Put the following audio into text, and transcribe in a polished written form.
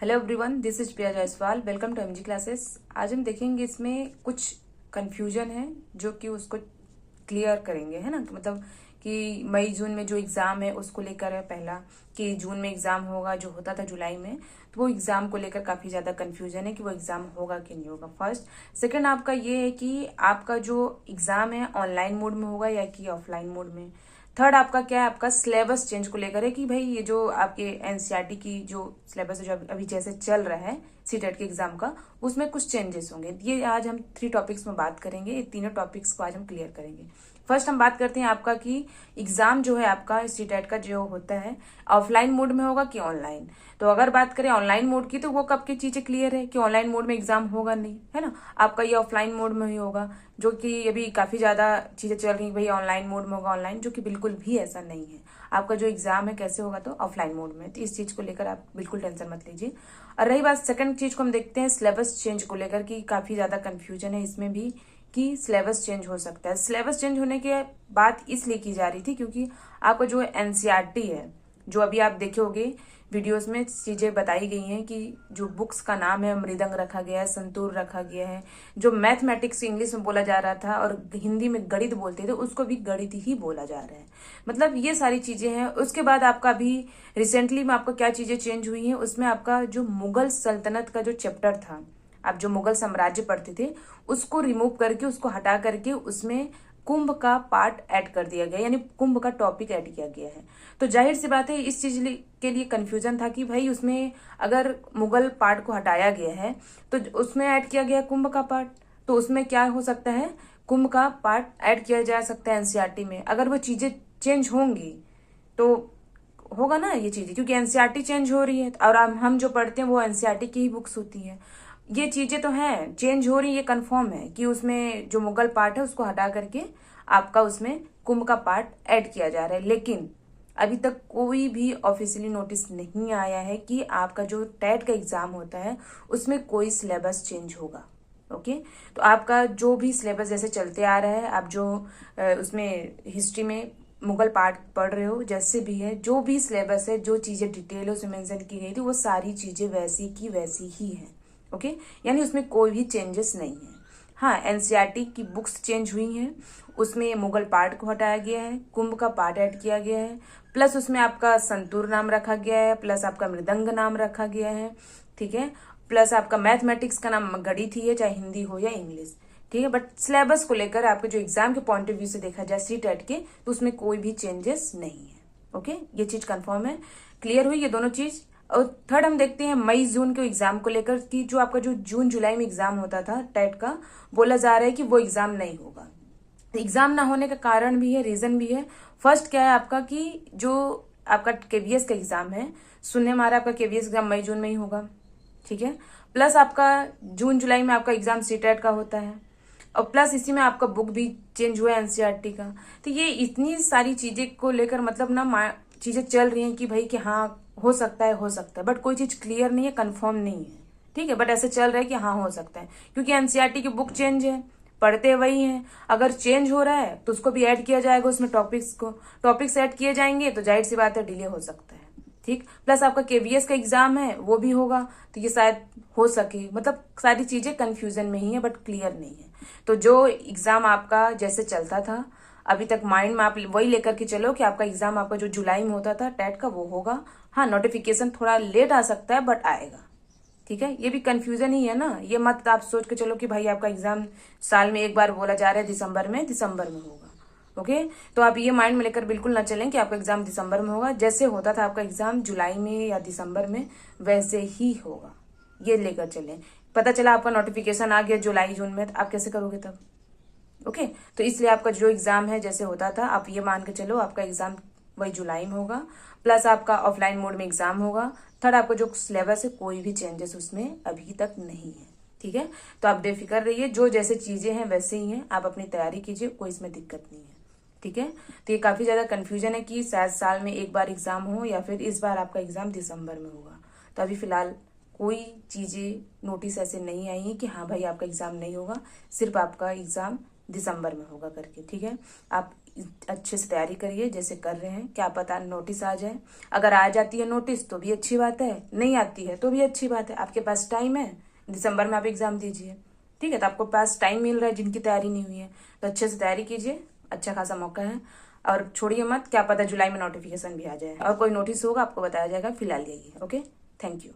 Hello everyone, this is Priya Jaiswal. Welcome to MG classes. आज हम देखेंगे इसमें कुछ कंफ्यूजन है जो कि उसको क्लियर करेंगे, है ना। मतलब कि मई जून में जो एग्जाम है उसको लेकर है। पहला कि जून में एग्जाम होगा, जो होता था जुलाई में, तो वो एग्जाम को लेकर काफी ज्यादा कंफ्यूजन है कि वो एग्जाम होगा कि नहीं होगा। फर्स्ट। सेकंड, आपका ये है कि आपका जो एग्जाम है ऑनलाइन मोड में होगा या कि ऑफलाइन मोड में। थर्ड, आपका क्या है, आपका सिलेबस चेंज को लेकर है कि भाई ये जो आपके एनसीईआरटी की जो सिलेबस है, जो अभी जैसे चल रहा है सीटेट के एग्जाम का, उसमें कुछ चेंजेस होंगे। ये आज हम 3 टॉपिक्स में बात करेंगे। ये तीनों टॉपिक्स को आज हम क्लियर करेंगे। फर्स्ट हम बात करते हैं आपका कि एग्जाम जो है आपका सीटेट का जो होता है ऑफलाइन मोड में होगा कि ऑनलाइन। तो अगर बात करें ऑनलाइन मोड की, तो वो कब की चीजें क्लियर है कि ऑनलाइन मोड में एग्जाम होगा नहीं, है ना। आपका ये ऑफलाइन मोड में ही होगा, जो कि अभी काफी ज्यादा चीजें चल रही है भाई ऑनलाइन मोड में होगा ऑनलाइन, जो कि बिल्कुल भी ऐसा नहीं है। आपका जो एग्जाम है कैसे होगा, तो ऑफलाइन मोड में। तो इस चीज को लेकर आप बिल्कुल टेंशन मत लीजिए। और रही बात सेकंड चीज को, हम देखते हैं सिलेबस चेंज को लेकर कि काफी ज्यादा कंफ्यूजन है इसमें भी कि सिलेबस चेंज हो सकता है। सिलेबस चेंज होने की बात इसलिए की जा रही थी क्योंकि आपका जो एनसीईआरटी है, जो अभी आप देखे होगे वीडियोस में चीजें बताई गई हैं कि जो बुक्स का नाम है मृदंग रखा गया है, संतूर रखा गया है। जो मैथमेटिक्स इंग्लिश में बोला जा रहा था और हिंदी में गणित बोलते थे, उसको भी गणित ही बोला जा रहा है। मतलब ये सारी चीजें हैं। उसके बाद आपका भी रिसेंटली में आपका क्या चीजें चेंज हुई हैं, उसमें आपका जो मुगल सल्तनत का जो चैप्टर था, आप जो मुगल साम्राज्य पढ़ते थे, उसको रिमूव करके, उसको हटा करके उसमें कुंभ का पार्ट ऐड कर दिया गया, यानी कुंभ का टॉपिक ऐड किया गया है। तो जाहिर सी बात है इस चीज के लिए कंफ्यूजन था कि भाई उसमें अगर मुगल पार्ट को हटाया गया है तो उसमें ऐड किया गया कुंभ का पार्ट, तो उसमें क्या हो सकता है, कुंभ का पार्ट ऐड किया जा सकता है एनसीईआरटी में। अगर वो चीजें चेंज होंगी तो होगा ना ये चीजें, क्योंकि एनसीईआरटी चेंज हो रही है और हम जो पढ़ते हैं वो एनसीईआरटी की ही बुक्स होती है। ये चीजें तो हैं, चेंज हो रही, ये कंफर्म है कि उसमें जो मुगल पार्ट है उसको हटा करके आपका उसमें कुंभ का पार्ट ऐड किया जा रहा है। लेकिन अभी तक कोई भी ऑफिशियली नोटिस नहीं आया है कि आपका जो टेट का एग्जाम होता है उसमें कोई सिलेबस चेंज होगा। ओके। तो आपका जो भी सिलेबस जैसे चलते आ रहा है, आप जो उसमें हिस्ट्री में मुगल पार्ट पढ़ रहे हो, जैसे भी है जो भी सिलेबस है, जो चीजें डिटेल उसमें मेंशन की गई थी, वो सारी चीजें वैसी की वैसी ही है। ओके। यानी उसमें कोई भी चेंजेस नहीं है। हाँ, एनसीईआरटी की बुक्स चेंज हुई हैं, उसमें मुगल पार्ट को हटाया गया है, कुंभ का पार्ट ऐड किया गया है, प्लस उसमें आपका संतूर नाम रखा गया है, प्लस आपका मृदंग नाम रखा गया है, ठीक है। प्लस आपका मैथमेटिक्स का नाम गणित ही है, चाहे हिंदी हो या इंग्लिश, ठीक है। बट सिलेबस को लेकर आपके जो एग्जाम के पॉइंट ऑफ व्यू से देखा जाए सी टेट के, तो उसमें कोई भी चेंजेस नहीं है। ओके, ये चीज कंफर्म है, क्लियर हुई ये दोनों चीज। और थर्ड हम देखते हैं मई जून के एग्जाम को लेकर कि जो आपका जो जून जुलाई में एग्जाम होता था टेट का, बोला जा रहा है कि वो एग्जाम नहीं होगा। एग्जाम ना होने का कारण भी है, रीजन भी है। फर्स्ट क्या है आपका कि जो आपका केवीएस का एग्जाम है, सुनने में आ रहा है आपका केवीएस एग्जाम मई जून में ही होगा, ठीक है। प्लस आपका जून जुलाई में आपका एग्जाम सीटेट का होता है, और प्लस इसी में आपका बुक भी चेंज हुआ है एनसीईआरटी का। तो ये इतनी सारी चीजें को लेकर मतलब ना चीजें चल रही हैं कि भाई कि हाँ हो सकता है, हो सकता है, बट कोई चीज क्लियर नहीं है, कंफर्म नहीं है, ठीक है। बट ऐसे चल रहा है कि हाँ हो सकता है, क्योंकि एनसीईआरटी की बुक चेंज है, पढ़ते वही हैं। अगर चेंज हो रहा है तो उसको भी ऐड किया जाएगा, उसमें टॉपिक्स ऐड किए जाएंगे, तो जाहिर सी बात है डिले हो सकता है, ठीक। प्लस आपका केवीएस का एग्जाम है, वो भी होगा, तो ये शायद हो सके। मतलब सारी चीजें कंफ्यूजन में ही है, बट क्लियर नहीं है। तो जो एग्जाम आपका जैसे चलता था अभी तक माइंड में, आप वही लेकर के चलो कि आपका एग्जाम आपका जो जुलाई में होता था टेट का, वो होगा। हाँ, नोटिफिकेशन थोड़ा लेट आ सकता है, बट आएगा, ठीक है। ये भी कंफ्यूजन ही है ना। ये मत आप सोच के चलो कि भाई आपका एग्जाम साल में एक बार बोला जा रहा है दिसंबर में होगा। ओके। तो आप ये माइंड में लेकर बिल्कुल ना चलें कि आपका एग्जाम दिसंबर में होगा। जैसे होता था आपका एग्जाम जुलाई में या दिसंबर में, वैसे ही होगा, ये लेकर चलें। पता चला आपका नोटिफिकेशन आ गया जुलाई जून में, तो आप कैसे करोगे तब। ओके। तो इसलिए आपका जो एग्जाम है जैसे होता था, आप ये मान के चलो आपका एग्जाम वही जुलाई में होगा, प्लस आपका ऑफलाइन मोड में एग्जाम होगा। थर्ड, आपका जो सिलेबस है कोई भी चेंजेस उसमें अभी तक नहीं है, ठीक है। तो आप बेफिक्र रहिए, जो जैसे चीजें हैं वैसे ही हैं, आप अपनी तैयारी कीजिए, कोई इसमें दिक्कत नहीं है, ठीक है। तो ये काफी ज्यादा कंफ्यूजन है कि शायद साल में एक बार एग्जाम हो या फिर इस बार आपका एग्जाम दिसंबर में होगा। तो अभी फिलहाल कोई चीजें नोटिस ऐसे नहीं आई है कि हाँ भाई आपका एग्जाम नहीं होगा, सिर्फ आपका एग्जाम दिसंबर में होगा करके, ठीक है। आप अच्छे से तैयारी करिए जैसे कर रहे हैं, क्या पता नोटिस आ जाए। अगर आ जाती है नोटिस तो भी अच्छी बात है, नहीं आती है तो भी अच्छी बात है, आपके पास टाइम है, दिसंबर में आप एग्जाम दीजिए, ठीक है। तो आपको पास टाइम मिल रहा है, जिनकी तैयारी नहीं हुई है तो अच्छे से तैयारी कीजिए, अच्छा खासा मौका है। और छोड़िए मत, क्या पता जुलाई में नोटिफिकेशन भी आ जाए, और कोई नोटिस होगा आपको बताया जाएगा, फिलहाल यही है। Okay, thank you.